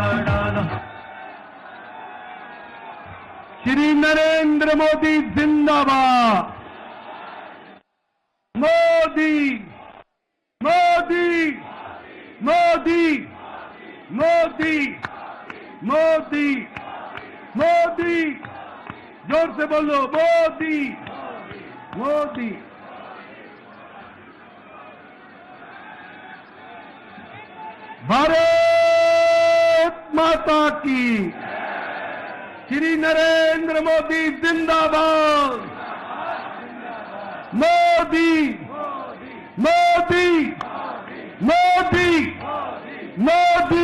डाला। श्री नरेंद्र मोदी जिंदाबाद। मोदी मोदी मोदी मोदी मोदी मोदी, जोर से बोलो, मोदी मोदी। भारत माता की। श्री नरेंद्र मोदी जिंदाबाद। मोदी मोदी मोदी मोदी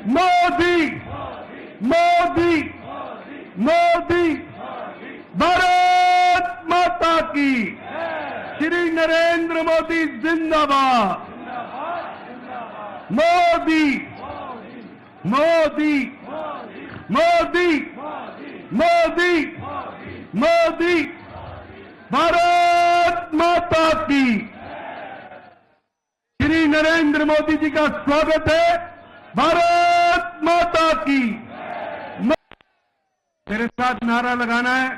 मोदी मोदी मोदी। भारत माता की। श्री नरेंद्र मोदी जिंदाबाद। मोदी मोदी मोदी मोदी मोदी। भारत माता की। श्री नरेंद्र मोदी जी का स्वागत है। भारत माता की। मेरे साथ नारा लगाना है,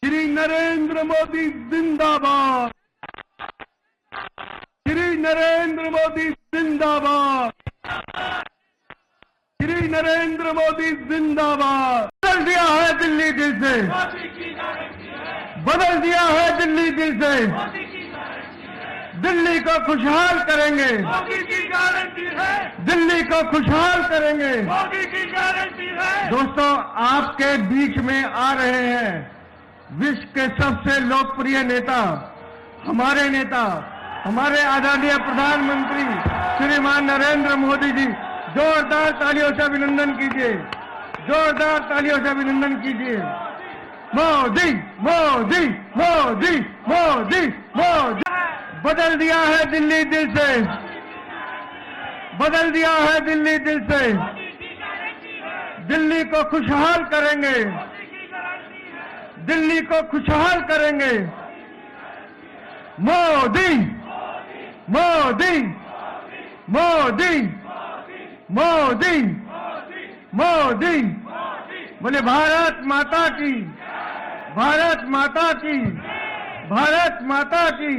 श्री नरेंद्र मोदी जिंदाबाद। श्री नरेंद्र मोदी जिंदाबाद। श्री नरेंद्र मोदी जिंदाबाद। बदल दिया है दिल्ली दिल से, बदल दिया है दिल्ली दिल से। दिल्ली को खुशहाल करेंगे, मोदी की गारंटी है। दिल्ली को खुशहाल करेंगे। मोदी की गारंटी है। दोस्तों, आपके बीच में आ रहे हैं विश्व के सबसे लोकप्रिय नेता, हमारे आदरणीय प्रधानमंत्री श्रीमान नरेंद्र मोदी जी। जोरदार तालियों से अभिनंदन कीजिए, जोरदार तालियों से अभिनंदन कीजिए। मोदी मोदी मोदी मोदी मोदी। बदल दिया है दिल्ली दिल से, बदल दिया है दिल्ली दिल से। दिल्ली को खुशहाल करेंगे, दिल्ली को खुशहाल करेंगे। मोदी मोदी मोदी मोदी मोदी। बोले भारत माता की, भारत माता की, भारत माता की।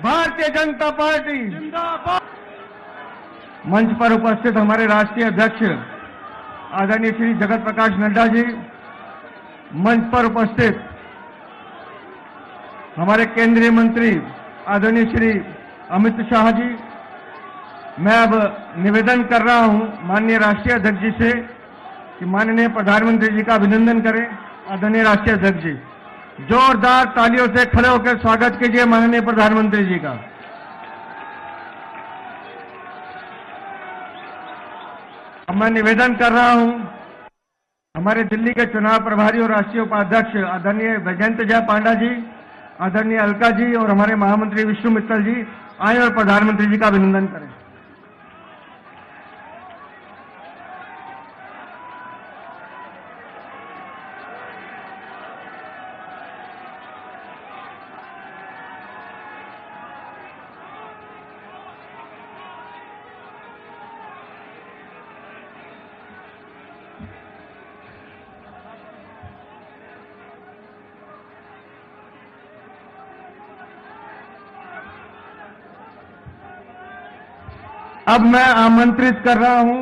भारतीय जनता पार्टी जिंदाबाद। मंच पर उपस्थित हमारे राष्ट्रीय अध्यक्ष आदरणीय श्री जगत प्रकाश नड्डा जी, मंच पर उपस्थित हमारे केंद्रीय मंत्री आदरणीय श्री अमित शाह जी। मैं अब निवेदन कर रहा हूं माननीय राष्ट्रीय अध्यक्ष जी से कि माननीय प्रधानमंत्री जी का अभिनंदन करें। आदरणीय राष्ट्रीय अध्यक्ष जी, जोरदार तालियों से खड़े होकर स्वागत कीजिए माननीय प्रधानमंत्री जी का। अब मैं निवेदन कर रहा हूं हमारे दिल्ली के चुनाव प्रभारी और राष्ट्रीय उपाध्यक्ष आदरणीय वैजयंत जय पांडा जी, आदरणीय अलका जी और हमारे महामंत्री विष्णु मित्तल जी आए और प्रधानमंत्री जी का अभिनंदन करें। अब मैं आमंत्रित कर रहा हूं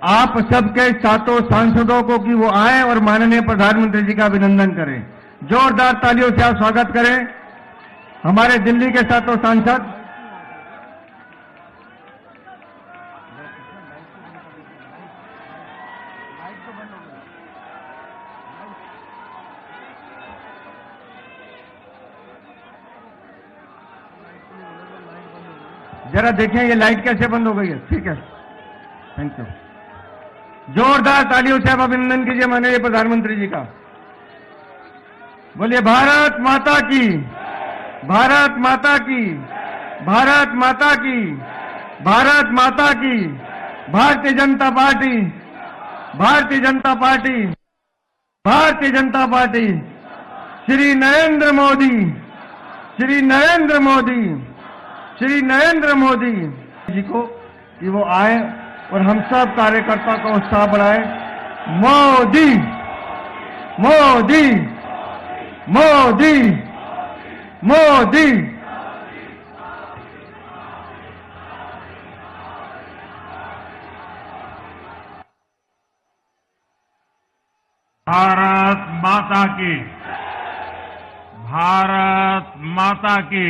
आप सबके सातों सांसदों को कि वो आए और माननीय प्रधानमंत्री जी का अभिनंदन करें। जोरदार तालियों से आप स्वागत करें हमारे दिल्ली के सातों सांसद। जरा देखें ये लाइट कैसे बंद हो गई है। ठीक है, थैंक यू। जोरदार तालियों से आप अभिनंदन कीजिए माननीय प्रधानमंत्री जी का। बोलिए भारत माता की, भारत माता की, भारत माता की, भारत माता की। Bharatiya Janata party, Bharatiya Janata party, Bharatiya Janata party. Shri Narendra Modi, Shri Narendra Modi, Shri Narendra Modi ji को कि वो आए और हम सब कार्यकर्ता का उत्साह बढ़ाए। मोदी मोदी मोदी मोदी। भारत माता की, भारत माता की,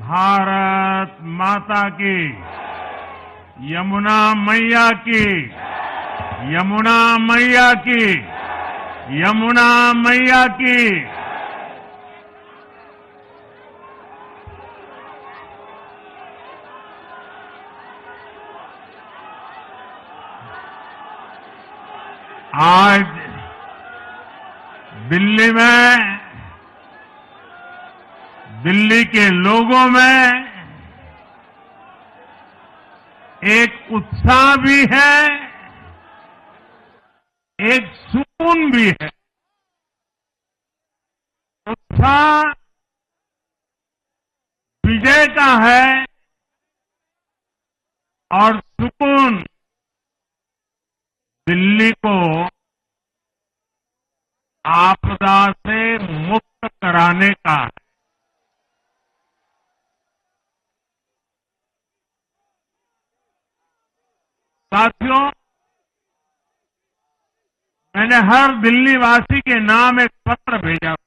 भारत माता की, यमुना मैया की, यमुना मैया की, यमुना मैया की। आज दिल्ली में, दिल्ली के लोगों में एक उत्साह भी है, एक सुकून भी है। उत्साह विजय का है और सुकून दिल्ली को आपदा से मुक्त कराने का है। साथियों, मैंने हर दिल्ली वासी के नाम एक पत्र भेजा था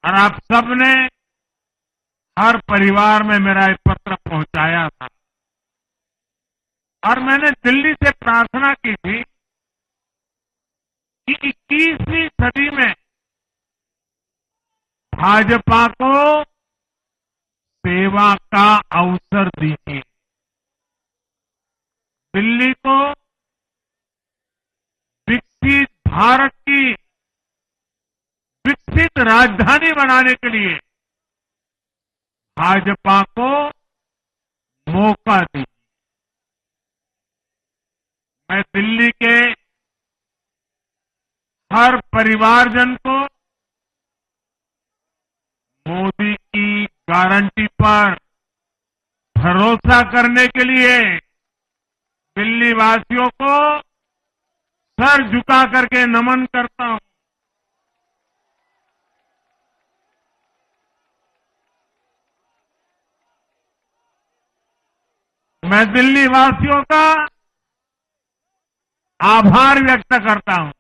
और आप सबने हर परिवार में मेरा एक पत्र पहुंचाया था और मैंने दिल्ली से प्रार्थना की थी कि 21वीं सदी में भाजपा को सेवा का अवसर दीजिए, दिल्ली को विकसित भारत की विकसित राजधानी बनाने के लिए भाजपा को मौका दीजिए। मैं दिल्ली के हर परिवारजन को मोदी की गारंटी पर भरोसा करने के लिए दिल्ली वासियों को सर झुका करके नमन करता हूं। मैं दिल्ली वासियों का आभार व्यक्त करता हूं।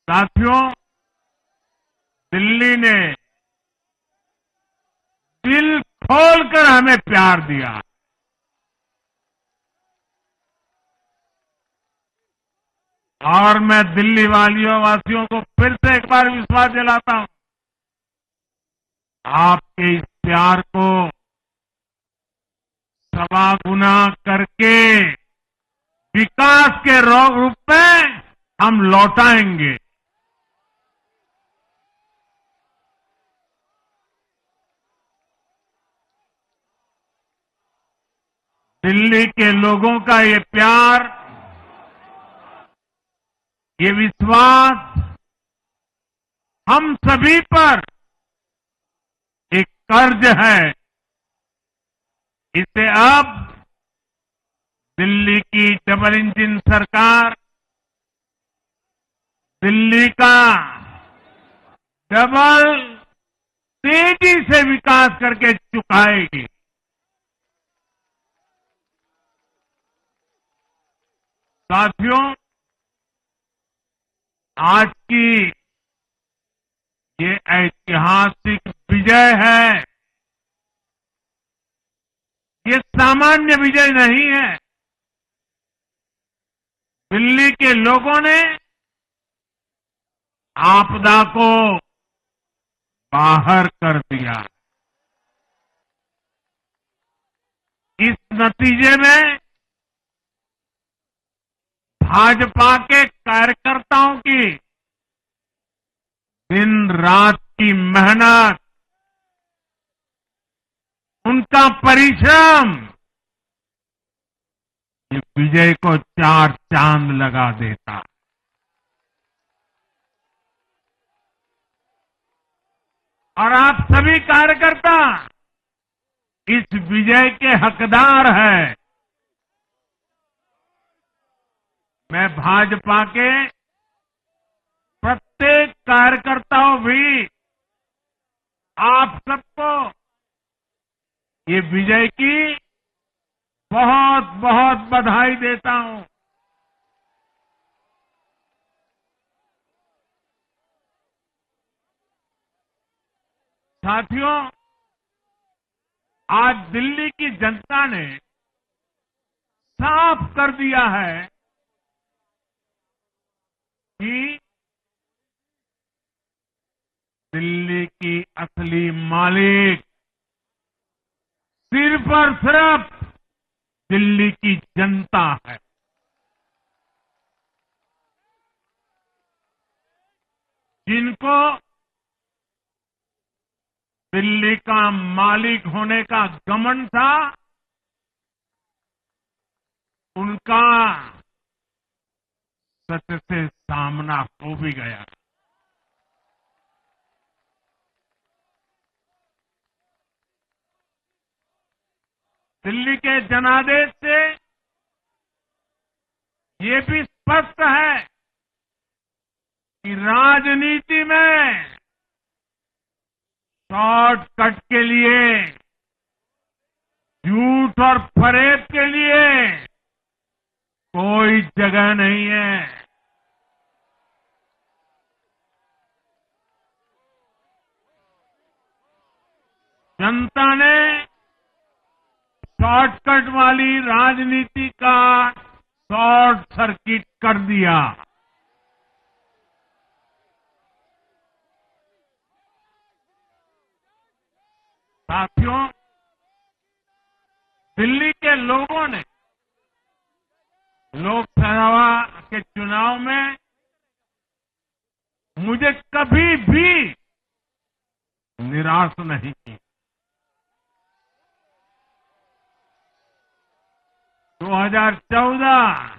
साथियों, दिल्ली ने दिल खोलकर हमें प्यार दिया और मैं दिल्ली वासियों को फिर से एक बार विश्वास दिलाता हूं, आपके इस प्यार को सवा गुना करके विकास के रूप में हम लौटाएंगे। दिल्ली के लोगों का ये प्यार, ये विश्वास हम सभी पर एक कर्ज है। इसे अब दिल्ली की डबल इंजन सरकार, दिल्ली का डबल तेजी से विकास करके चुकाएगी। साथियों, आज की ये ऐतिहासिक विजय है, ये सामान्य विजय नहीं है। दिल्ली के लोगों ने आपदा को बाहर कर दिया। इस नतीजे में भाजपा के कार्यकर्ताओं की दिन रात की मेहनत, उनका परिश्रम ये विजय को चार चांद लगा देता। और आप सभी कार्यकर्ता इस विजय के हकदार है। मैं भाजपा के प्रत्येक कार्यकर्ताओं भी आप सबको ये विजय की बहुत बहुत बधाई देता हूं। साथियों, आज दिल्ली की जनता ने साफ कर दिया है कि दिल्ली की असली मालिक सिर्फ और सिर्फ दिल्ली की जनता है। जिनको दिल्ली का मालिक होने का घमंड था, उनका सत्य से सामना हो भी गया। दिल्ली के जनादेश से ये भी स्पष्ट है कि राजनीति में शॉर्टकट के लिए, झूठ और फरेब के लिए कोई जगह नहीं है। जनता ने शॉर्टकट वाली राजनीति का शॉर्ट सर्किट कर दिया। साथियों, दिल्ली के लोगों ने लोकसभा के चुनाव में मुझे कभी भी निराश नहीं की। 2014,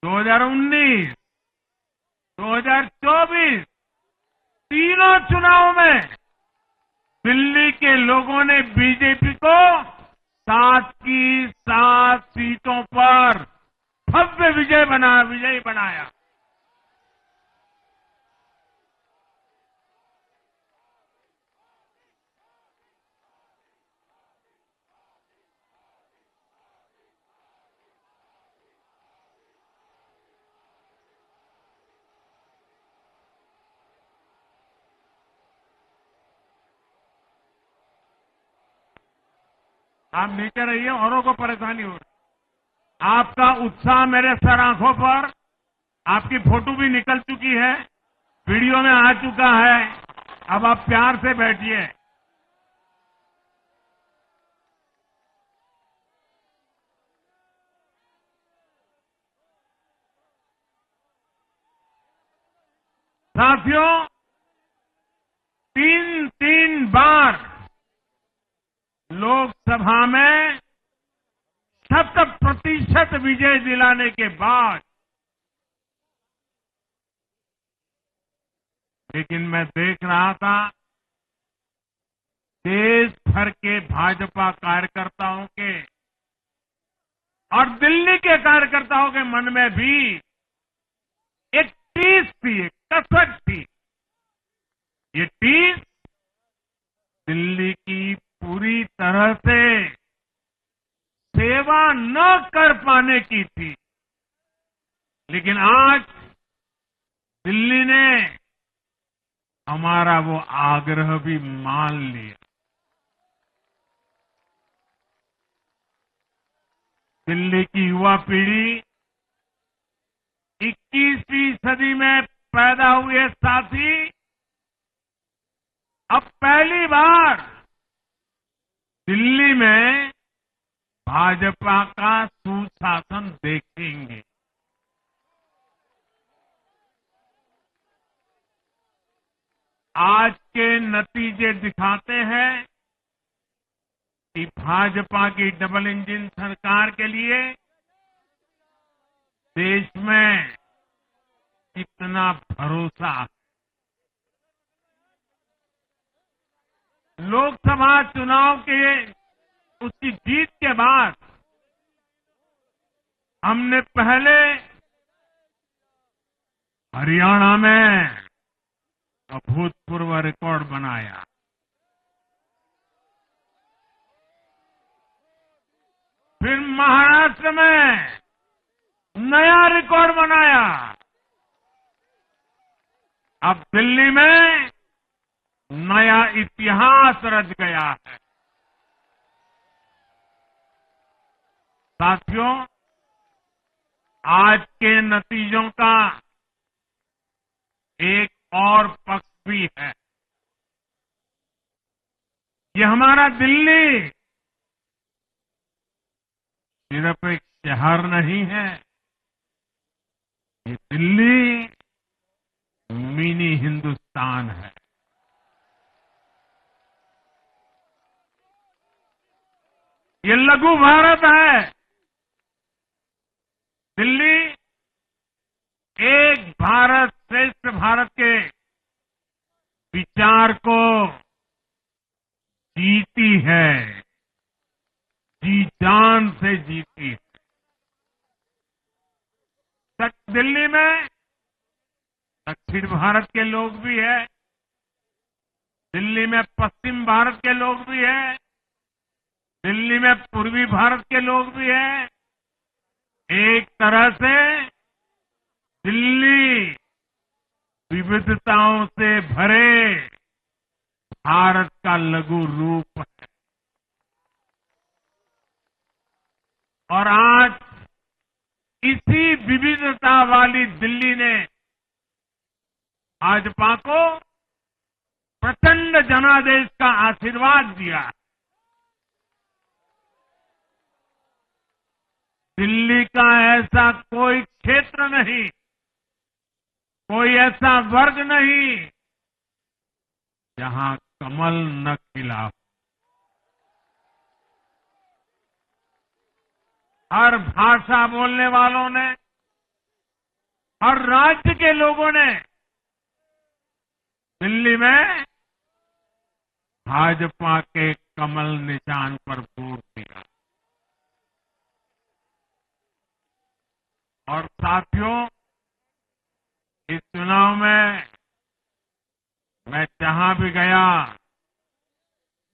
2019, 2024 तीनों चुनाव में दिल्ली के लोगों ने बीजेपी को 7 की 7 सीटों पर भव्य विजयी बनाया। आप नीचे रहिए, औरों को परेशानी हो रही। आपका उत्साह मेरे सर आंखों पर, आपकी फोटो भी निकल चुकी है, वीडियो में आ चुका है। अब आप प्यार से बैठिए। साथियों, 3 बार लोकसभा में 100% विजय दिलाने के बाद, लेकिन मैं देख रहा था देश भर के भाजपा कार्यकर्ताओं के और दिल्ली के कार्यकर्ताओं के मन में भी एक टीस थी, एक कसक थी। ये टीस दिल्ली की पूरी तरह से सेवा न कर पाने की थी। लेकिन आज दिल्ली ने हमारा वो आग्रह भी मान लिया। दिल्ली की युवा पीढ़ी 21वीं सदी में पैदा हुए साथी अब पहली बार दिल्ली में भाजपा का सुशासन देखेंगे। आज के नतीजे दिखाते हैं कि भाजपा की डबल इंजन सरकार के लिए देश में कितना भरोसा है। लोकसभा चुनाव के उसकी जीत के बाद हमने पहले हरियाणा में अभूतपूर्व रिकॉर्ड बनाया। फिर महाराष्ट्र में नया रिकॉर्ड बनाया। अब दिल्ली में नया इतिहास रच गया है। साथियों, आज के नतीजों का एक और पक्ष भी है। ये हमारा दिल्ली सिर्फ एक शहर नहीं है, ये दिल्ली मिनी हिंदुस्तान है। ये लघु भारत है। दिल्ली एक भारत श्रेष्ठ भारत के विचार को जीती है, जी जान से जीती है। दिल्ली में दक्षिण भारत के लोग भी हैं, दिल्ली में पश्चिम भारत के लोग भी हैं, दिल्ली में पूर्वी भारत के लोग भी हैं। एक तरह से दिल्ली विविधताओं से भरे भारत का लघु रूप है। और आज इसी विविधता वाली दिल्ली ने भाजपा को प्रचंड जनादेश का आशीर्वाद दिया। दिल्ली का ऐसा कोई क्षेत्र नहीं, कोई ऐसा वर्ग नहीं जहां कमल न खिला हो। हर भाषा बोलने वालों ने, हर राज्य के लोगों ने दिल्ली में भाजपा के कमल निशान पर वोट दिया। और साथियों, इस चुनाव में मैं जहां भी गया,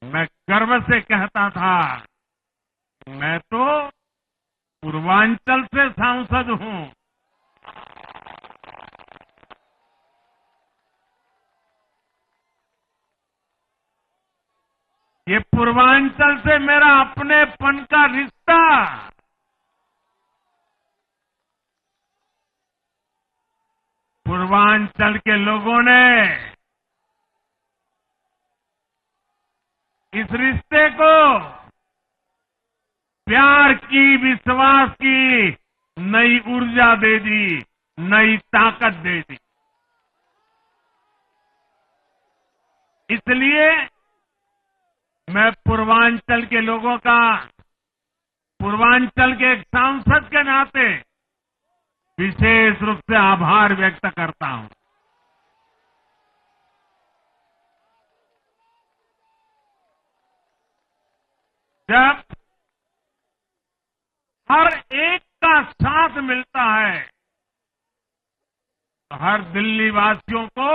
मैं गर्व से कहता था, मैं तो पूर्वांचल से सांसद हूं। ये पूर्वांचल से मेरा अपनेपन का रिश्ता, पूर्वांचल के लोगों ने इस रिश्ते को प्यार की, विश्वास की नई ऊर्जा दे दी, नई ताकत दे दी। इसलिए मैं पूर्वांचल के लोगों का, पूर्वांचल के एक सांसद के नाते विशेष रूप से आभार व्यक्त करता हूं। जब हर एक का साथ मिलता है तो हर दिल्ली वासियों को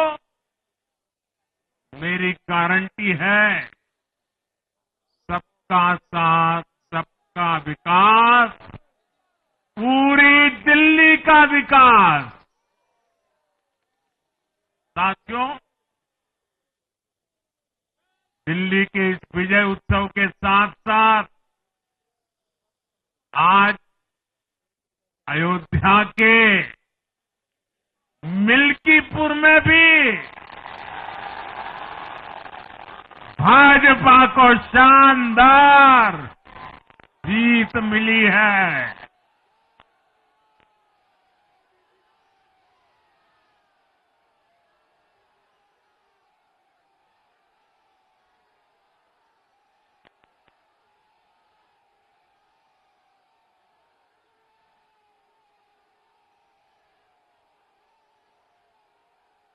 मेरी गारंटी है, सबका साथ, सबका विकास, पूरी दिल्ली का विकास। साथियों, दिल्ली के इस विजय उत्सव के साथ साथ आज अयोध्या के मिल्कीपुर में भी भाजपा को शानदार जीत मिली है।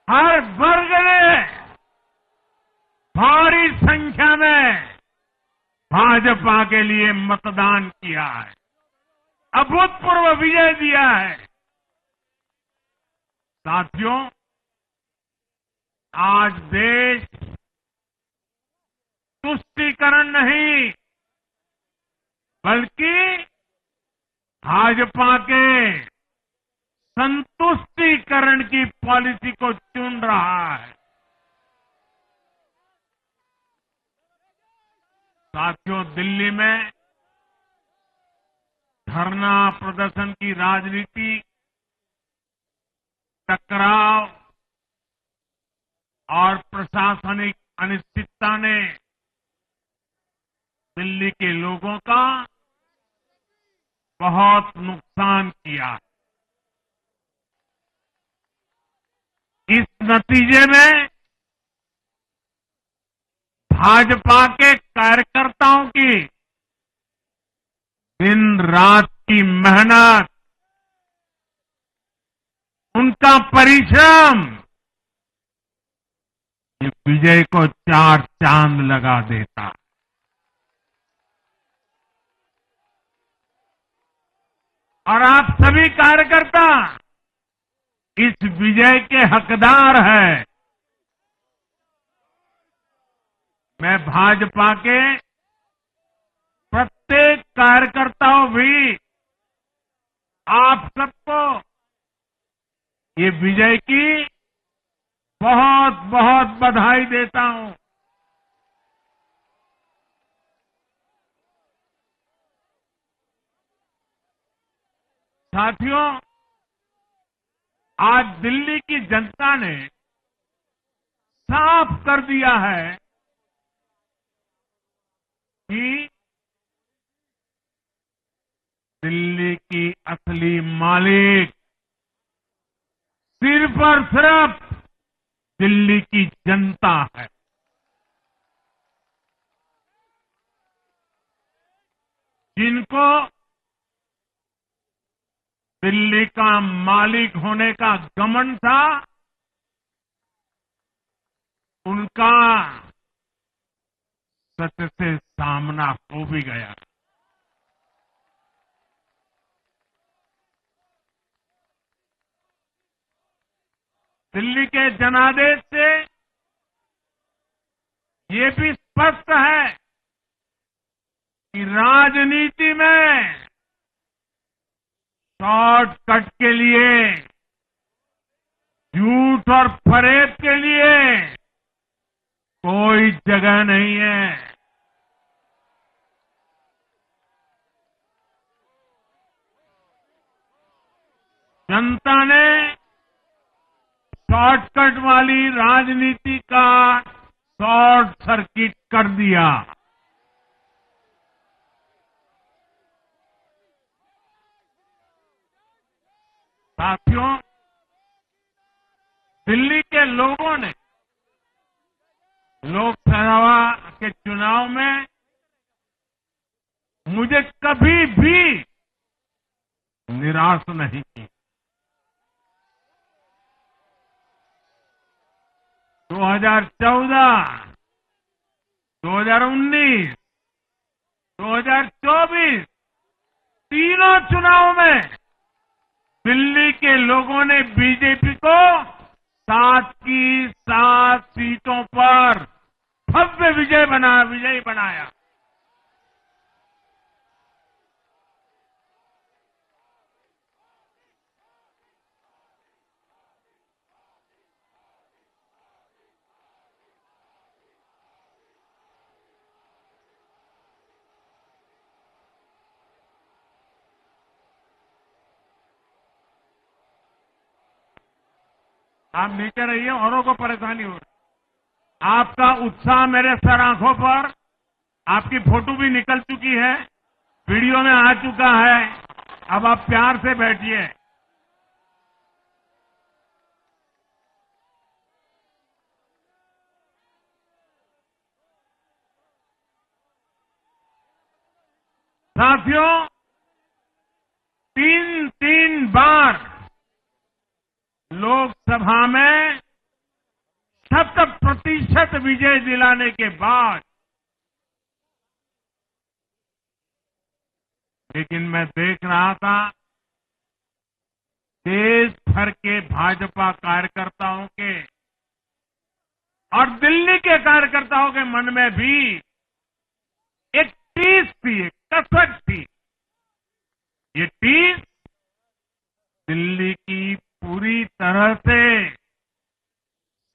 हर वर्ग ने भारी संख्या में भाजपा के लिए मतदान किया है, अभूतपूर्व विजय दिया है। साथियों, आज देश तुष्टीकरण नहीं बल्कि भाजपा के संतुष्टीकरण की पॉलिसी को चुन रहा है। साथियों, दिल्ली में धरना प्रदर्शन की राजनीति, टकराव और प्रशासनिक अनिश्चितता ने दिल्ली के लोगों का बहुत नुकसान किया। इस नतीजे में भाजपा के कार्यकर्ताओं की दिन रात की मेहनत, उनका परिश्रम ये विजय को चार चांद लगा देता। और आप सभी कार्यकर्ता इस विजय के हकदार हैं। मैं भाजपा के प्रत्येक कार्यकर्ताओं भी आप सबको ये विजय की बहुत बहुत बधाई देता हूं। साथियों, आज दिल्ली की जनता ने साफ कर दिया है कि दिल्ली की असली मालिक सिर्फ और सिर्फ दिल्ली की जनता है। जिनको दिल्ली का मालिक होने का घमंड था, उनका सच से सामना हो भी गया। दिल्ली के जनादेश से ये भी स्पष्ट है कि राजनीति में शॉर्टकट के लिए, झूठ और फरेब के लिए कोई जगह नहीं है। जनता ने शॉर्टकट वाली राजनीति का शॉर्ट सर्किट कर दिया। साथियों, दिल्ली के लोगों ने लोकसभा के चुनाव में मुझे कभी भी निराश नहीं की। 2014, 2019, 2024 तीनों चुनाव में दिल्ली के लोगों ने बीजेपी को 7 की 7 सीटों पर भव्य विजयी बनाया। आप नीचे रहिए, औरों को परेशानी हो रही। आपका उत्साह मेरे सर आंखों पर, आपकी फोटो भी निकल चुकी है, वीडियो में आ चुका है। अब आप प्यार से बैठिए। साथियों, 3 बार लोकसभा में शत-प्रतिशत विजय दिलाने के बाद, लेकिन मैं देख रहा था देश भर के भाजपा कार्यकर्ताओं के और दिल्ली के कार्यकर्ताओं के मन में भी एक टीस थी, एक कसक थी। ये टीस दिल्ली की पूरी तरह से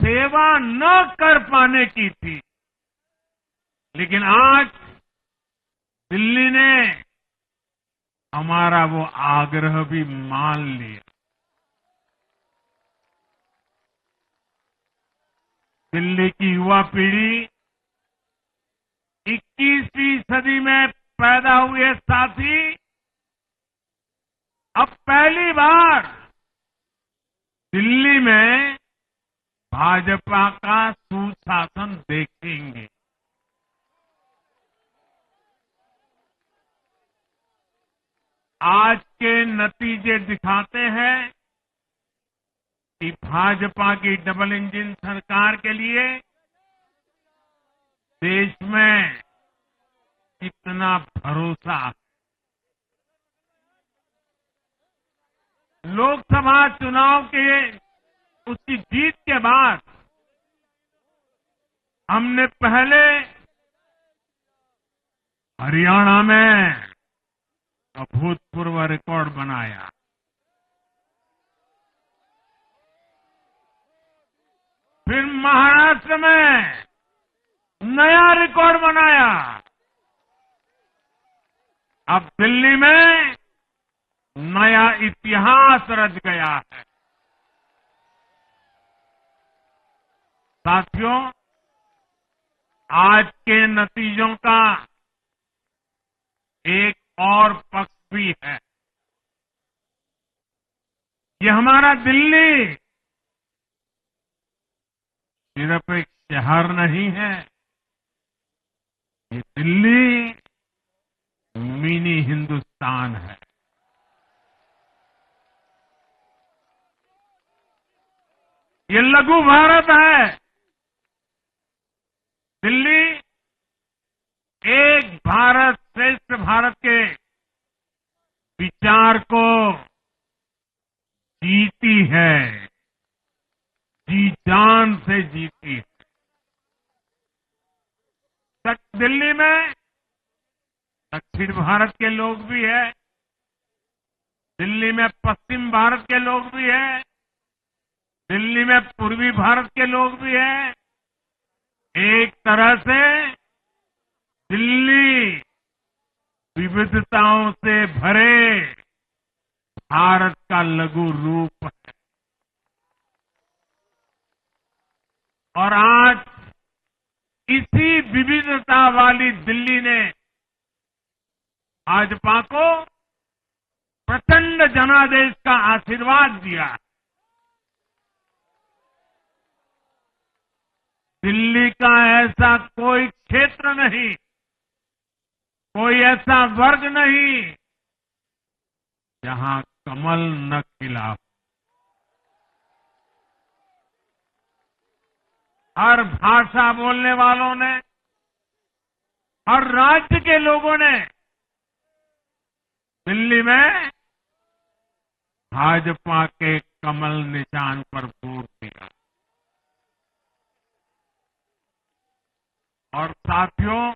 सेवा न कर पाने की थी। लेकिन आज दिल्ली ने हमारा वो आग्रह भी मान लिया। दिल्ली की युवा पीढ़ी 21वीं सदी में पैदा हुए साथी अब पहली बार दिल्ली में भाजपा का सुशासन देखेंगे। आज के नतीजे दिखाते हैं कि भाजपा की डबल इंजन सरकार के लिए देश में कितना भरोसा है। लोकसभा चुनाव के उसकी जीत के बाद हमने पहले हरियाणा में अभूतपूर्व रिकॉर्ड बनाया। फिर महाराष्ट्र में नया रिकॉर्ड बनाया। अब दिल्ली में नया इतिहास रच गया है। साथियों, आज के नतीजों का एक और पक्ष भी है। ये हमारा दिल्ली सिर्फ एक शहर नहीं है, ये दिल्ली मिनी हिंदुस्तान है। ये लघु भारत है। दिल्ली एक भारत श्रेष्ठ भारत के विचार को जीती है, जी जान से जीती है। दिल्ली में दक्षिण भारत के लोग भी हैं, दिल्ली में पश्चिम भारत के लोग भी हैं, दिल्ली में पूर्वी भारत के लोग भी हैं। एक तरह से दिल्ली विविधताओं से भरे भारत का लघु रूप है। और आज इसी विविधता वाली दिल्ली ने भाजपा को प्रचंड जनादेश का आशीर्वाद दिया है। दिल्ली का ऐसा कोई क्षेत्र नहीं, कोई ऐसा वर्ग नहीं जहां कमल न खिला हो। हर भाषा बोलने वालों ने, हर राज्य के लोगों ने दिल्ली में भाजपा के कमल निशान पर वोट दिया। और साथियों,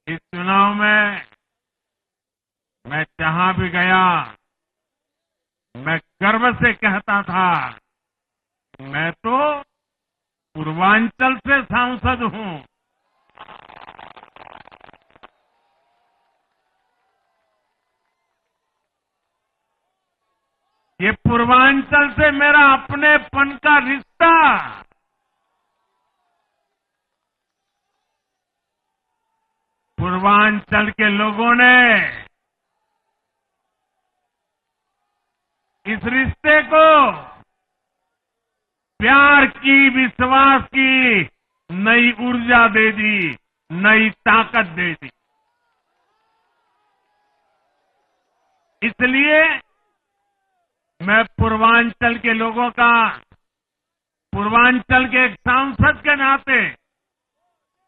इस चुनाव में मैं जहां भी गया, मैं गर्व से कहता था, मैं तो पूर्वांचल से सांसद हूं। ये पूर्वांचल से मेरा अपनेपन का रिश्ता, पूर्वांचल के लोगों ने इस रिश्ते को प्यार की, विश्वास की नई ऊर्जा दे दी, नई ताकत दे दी। इसलिए मैं पूर्वांचल के लोगों का पूर्वांचल के एक सांसद के नाते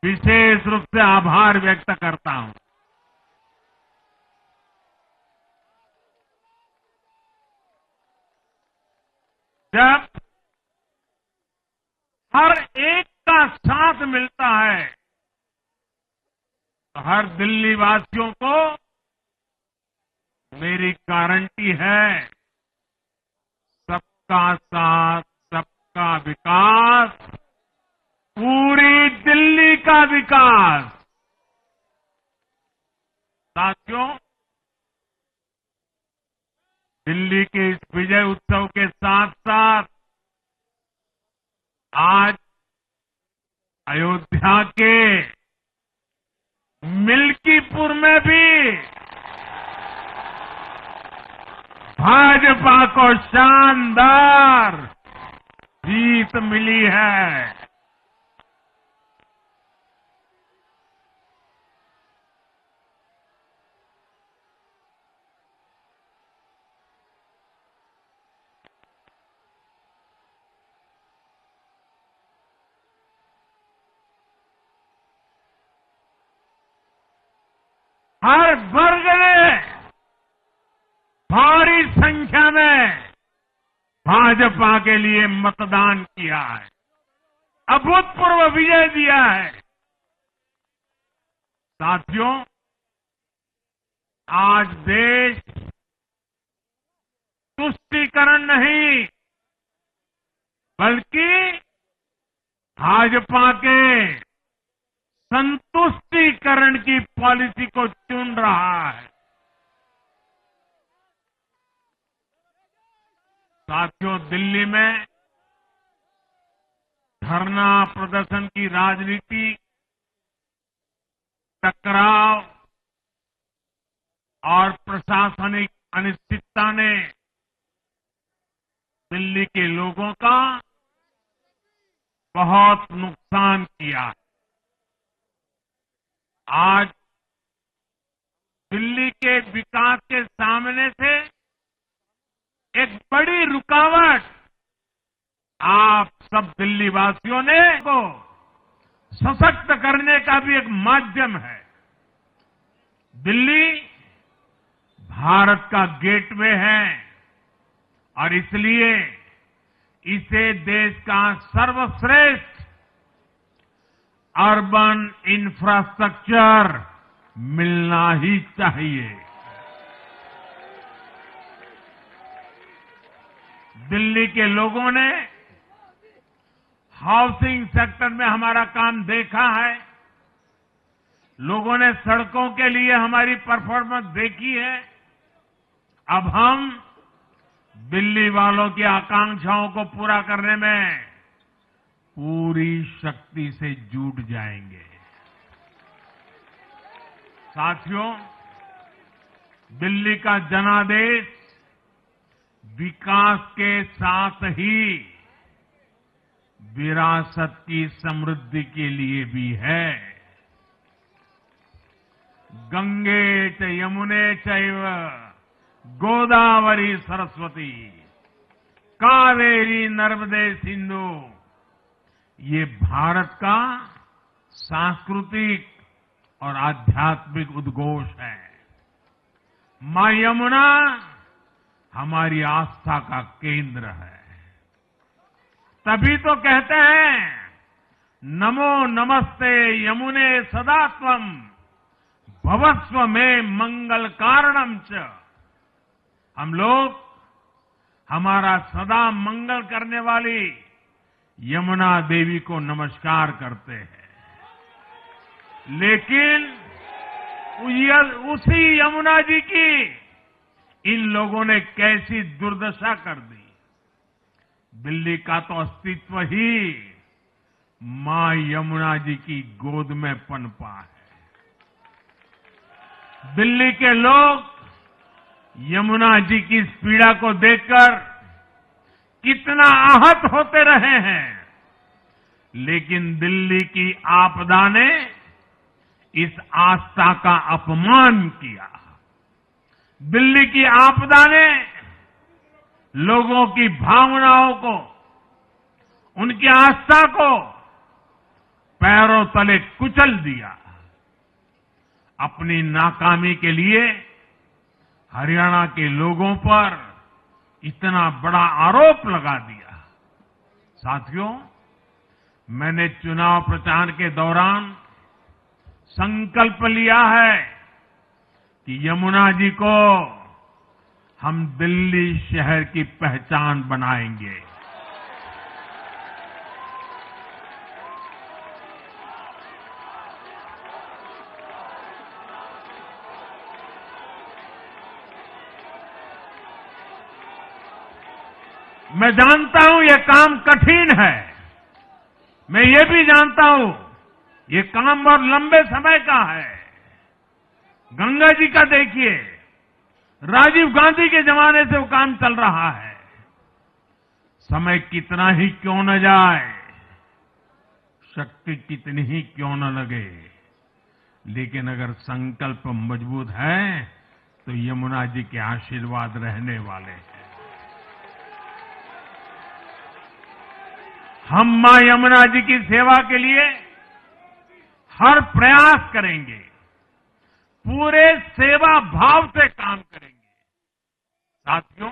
विशेष रूप से आभार व्यक्त करता हूं। जब हर एक का साथ मिलता है तो हर दिल्ली वासियों को मेरी गारंटी है, सबका साथ सबका विकास, पूरी दिल्ली का विकास। साथियों, दिल्ली के इस विजय उत्सव के साथ साथ आज अयोध्या के मिल्कीपुर में भी भाजपा को शानदार जीत मिली है। हर वर्ग ने भारी संख्या में भाजपा के लिए मतदान किया है, अभूतपूर्व विजय दिया है। साथियों, आज देश तुष्टीकरण नहीं बल्कि भाजपा के संतुष्टीकरण की पॉलिसी को चुन रहा है। साथियों, दिल्ली में धरना प्रदर्शन की राजनीति, टकराव और प्रशासनिक अनिश्चितता ने दिल्ली के लोगों का बहुत नुकसान किया है। आज दिल्ली के विकास के सामने से एक बड़ी रुकावट आप सब दिल्ली वासियों ने को सशक्त करने का भी एक माध्यम है। दिल्ली भारत का गेटवे है और इसलिए इसे देश का सर्वश्रेष्ठ अर्बन इंफ्रास्ट्रक्चर मिलना ही चाहिए। दिल्ली के लोगों ने हाउसिंग सेक्टर में हमारा काम देखा है, लोगों ने सड़कों के लिए हमारी परफॉर्मेंस देखी है। अब हम दिल्ली वालों की आकांक्षाओं को पूरा करने में पूरी शक्ति से जुट जाएंगे। साथियों, दिल्ली का जनादेश विकास के साथ ही विरासत की समृद्धि के लिए भी है। गंगे च यमुने चैव गोदावरी सरस्वती कावेरी नर्मदे सिंधु, ये भारत का सांस्कृतिक और आध्यात्मिक उद्घोष है। मां यमुना हमारी आस्था का केंद्र है। तभी तो कहते हैं, नमो नमस्ते यमुने सदा त्वं भवस्व में मंगल कारणम च। हम लोग हमारा सदा मंगल करने वाली यमुना देवी को नमस्कार करते हैं, लेकिन उसी यमुना जी की इन लोगों ने कैसी दुर्दशा कर दी। दिल्ली का तो अस्तित्व ही मां यमुना जी की गोद में पनपा है। दिल्ली के लोग यमुना जी की इस पीड़ा को देखकर कितना आहत होते रहे हैं, लेकिन दिल्ली की आपदा ने इस आस्था का अपमान किया। दिल्ली की आपदा ने लोगों की भावनाओं को, उनकी आस्था को पैरों तले कुचल दिया। अपनी नाकामी के लिए हरियाणा के लोगों पर इतना बड़ा आरोप लगा दिया। साथियों, मैंने चुनाव प्रचार के दौरान संकल्प लिया है कि यमुना जी को हम दिल्ली शहर की पहचान बनाएंगे। मैं जानता हूं ये काम कठिन है। मैं ये भी जानता हूं ये काम बहुत लंबे समय का है। गंगा जी का देखिए, राजीव गांधी के जमाने से वो काम चल रहा है। समय कितना ही क्यों न जाए, शक्ति कितनी ही क्यों न लगे, लेकिन अगर संकल्प मजबूत है तो यमुना जी के आशीर्वाद रहने वाले हैं। हम मां यमुना जी की सेवा के लिए हर प्रयास करेंगे, पूरे सेवा भाव से काम करेंगे। साथियों,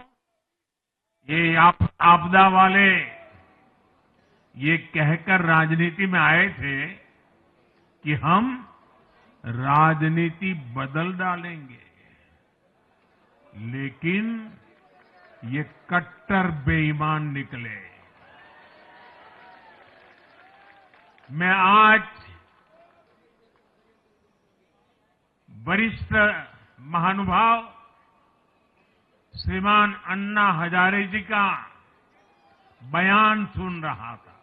ये आपदा वाले ये कहकर राजनीति में आए थे कि हम राजनीति बदल डालेंगे, लेकिन ये कट्टर बेईमान निकले। मैं आज वरिष्ठ महानुभाव श्रीमान अन्ना हजारे जी का बयान सुन रहा था।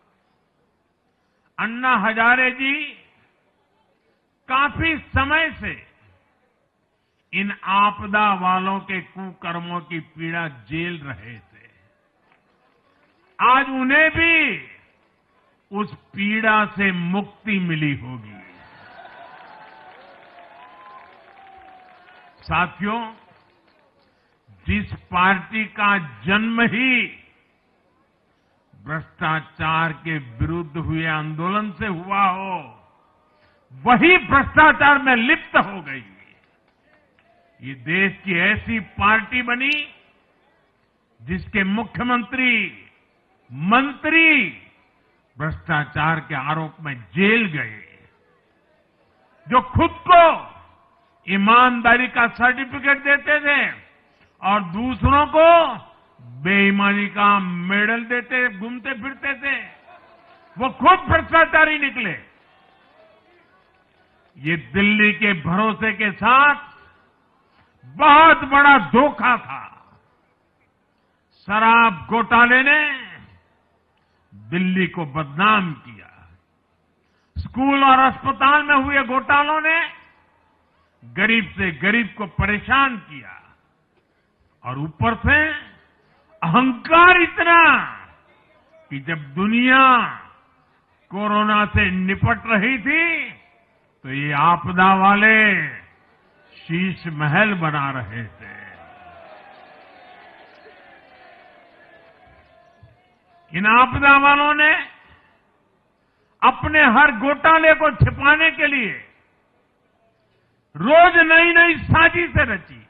अन्ना हजारे जी काफी समय से इन आपदा वालों के कुकर्मों की पीड़ा झेल रहे थे। आज उन्हें भी उस पीड़ा से मुक्ति मिली होगी। साथियों, जिस पार्टी का जन्म ही भ्रष्टाचार के विरुद्ध हुए आंदोलन से हुआ हो, वही भ्रष्टाचार में लिप्त हो गई। ये देश की ऐसी पार्टी बनी जिसके मुख्यमंत्री, मंत्री भ्रष्टाचार के आरोप में जेल गए, जो खुद को ईमानदारी का सर्टिफिकेट देते थे और दूसरों को बेईमानी का मेडल देते घूमते फिरते थे, वो खुद भ्रष्टाचारी निकले। ये दिल्ली के भरोसे के साथ बहुत बड़ा धोखा था। शराब घोटाले ने दिल्ली को बदनाम किया। स्कूल और अस्पताल में हुए घोटालों ने गरीब से गरीब को परेशान किया, और ऊपर से अहंकार इतना कि जब दुनिया कोरोना से निपट रही थी तो ये आपदा वाले शीश महल बना रहे थे। इन आपदा वालों ने अपने हर घोटाले को छिपाने के लिए रोज नई नई साजिशें रची।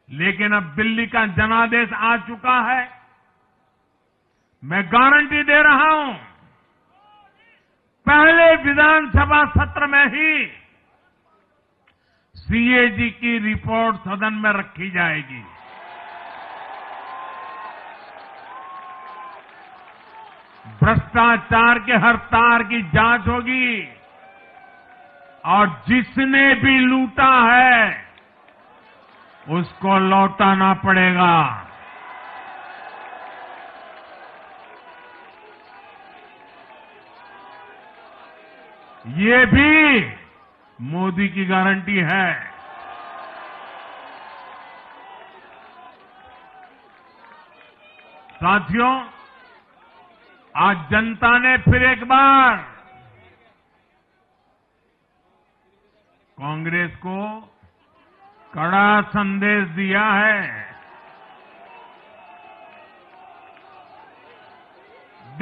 लेकिन अब दिल्ली का जनादेश आ चुका है। मैं गारंटी दे रहा हूं, पहले विधानसभा सत्र में ही सीएजी की रिपोर्ट सदन में रखी जाएगी। भ्रष्टाचार के हर तार की जांच होगी, और जिसने भी लूटा है उसको लौटाना पड़ेगा। ये भी मोदी की गारंटी है। साथियों, आज जनता ने फिर एक बार कांग्रेस को कड़ा संदेश दिया है।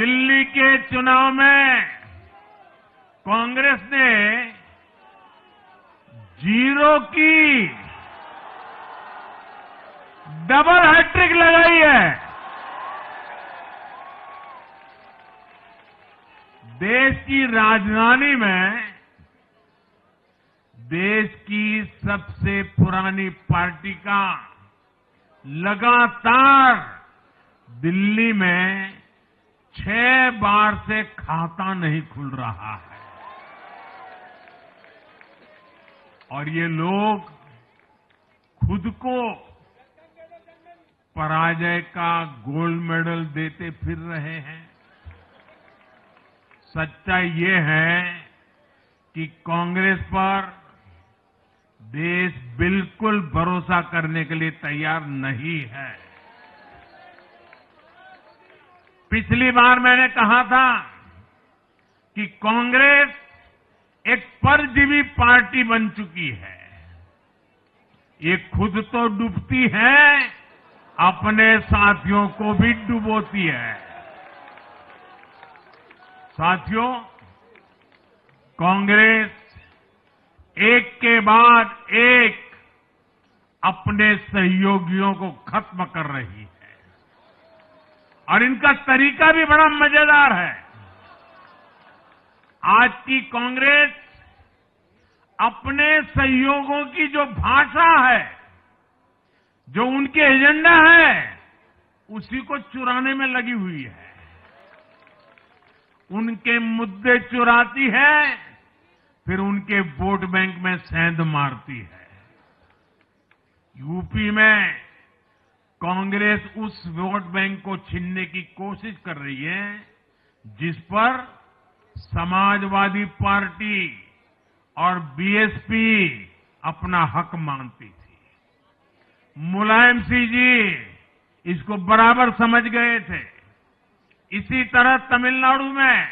दिल्ली के चुनाव में कांग्रेस ने 0 की डबल हैट्रिक लगाई है। देश की राजधानी में देश की सबसे पुरानी पार्टी का लगातार दिल्ली में 6 बार से खाता नहीं खुल रहा है और ये लोग खुद को पराजय का गोल्ड मेडल देते फिर रहे हैं। सच्चाई ये है कि कांग्रेस पर देश बिल्कुल भरोसा करने के लिए तैयार नहीं है। पिछली बार मैंने कहा था कि कांग्रेस एक परजीवी पार्टी बन चुकी है। ये खुद तो डूबती है, अपने साथियों को भी डुबोती है। साथियों, कांग्रेस एक के बाद एक अपने सहयोगियों को खत्म कर रही है और इनका तरीका भी बड़ा मजेदार है। आज की कांग्रेस अपने सहयोगियों की जो भाषा है, जो उनके एजेंडा है, उसी को चुराने में लगी हुई है। उनके मुद्दे चुराती है, फिर उनके वोट बैंक में सेंध मारती है। यूपी में कांग्रेस उस वोट बैंक को छीनने की कोशिश कर रही है जिस पर समाजवादी पार्टी और बीएसपी अपना हक मानती थी। मुलायम सिंह जी इसको बराबर समझ गए थे। इसी तरह तमिलनाडु में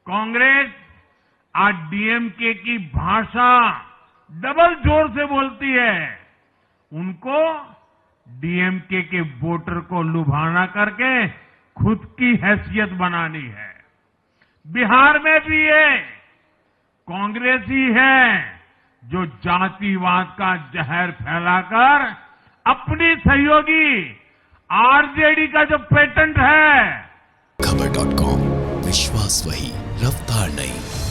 कांग्रेस आज डीएमके की भाषा डबल जोर से बोलती है। उनको डीएमके के वोटर को लुभाना करके खुद की हैसियत बनानी है। बिहार में भी ये कांग्रेस ही है जो जातिवाद का जहर फैलाकर अपनी सहयोगी आरजेडी का जो पेटेंट है। खबर.com, विश्वास वही, रफ्तार नहीं।